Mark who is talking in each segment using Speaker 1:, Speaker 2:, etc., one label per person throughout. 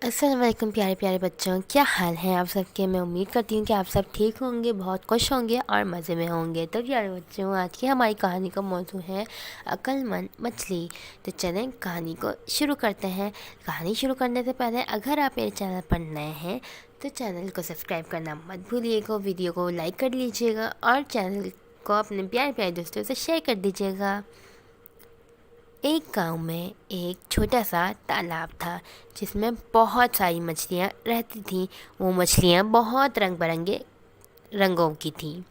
Speaker 1: अस्सलाम वालेकुम प्यारे प्यारे बच्चों, क्या हाल है आप सबके। मैं उम्मीद करती हूँ कि आप सब ठीक होंगे, बहुत खुश होंगे और मज़े में होंगे। तो प्यारे बच्चों, आज की हमारी कहानी का मौजू है अक्लमंद मछली। तो चलें कहानी को शुरू करते हैं। कहानी शुरू करने से पहले अगर आप मेरे चैनल पर नए हैं तो चैनल को सब्सक्राइब करना मत भूलिएगा, वीडियो को लाइक कर लीजिएगा और चैनल को अपने प्यारे प्यारे दोस्तों से शेयर कर दीजिएगा। एक गांव में एक छोटा सा तालाब था जिसमें बहुत सारी मछलियाँ रहती थीं। वो मछलियाँ बहुत रंग बिरंगे रंगों की थीं।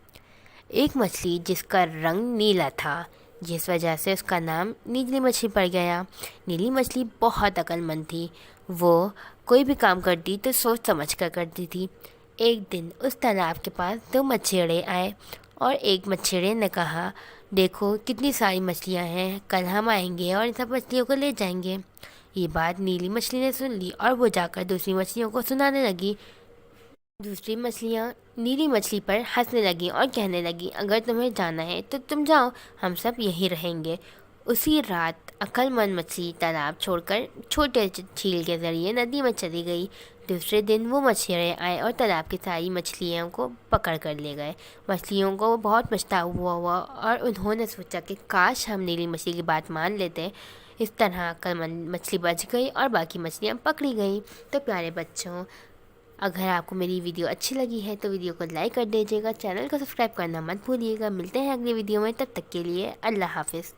Speaker 1: एक मछली जिसका रंग नीला था, जिस वजह से उसका नाम नीली मछली पड़ गया। नीली मछली बहुत अक्लमंद थी। वो कोई भी काम करती तो सोच समझ कर करती थी। एक दिन उस तालाब के पास दो मछेड़े आए और एक मछेड़े ने कहा, देखो कितनी सारी मछलियाँ हैं, कल हम आएंगे और इन सब मछलियों को ले जाएंगे। ये बात नीली मछली ने सुन ली और वो जाकर दूसरी मछलियों को सुनाने लगी। दूसरी मछलियाँ नीली मछली पर हंसने लगी और कहने लगी, अगर तुम्हें जाना है तो तुम जाओ, हम सब यहीं रहेंगे। उसी रात अक्लमंद मछली तालाब छोड़कर छोटे झील के जरिए नदी में चली गई। दूसरे दिन वो मछलियाँ आए और तालाब की सारी मछलियों को पकड़ कर ले गए। मछलियों को बहुत पछतावा हुआ और उन्होंने सोचा कि काश हम नीली मछली की बात मान लेते। इस तरह अक्लमंद मछली बच गई और बाकी मछलियाँ पकड़ी गई। तो प्यारे बच्चों, अगर आपको मेरी वीडियो अच्छी लगी है तो वीडियो को लाइक कर दीजिएगा, चैनल को सब्सक्राइब करना मत भूलिएगा। मिलते हैं अगली वीडियो में, तब तक के लिए अल्लाह हाफ़िज़।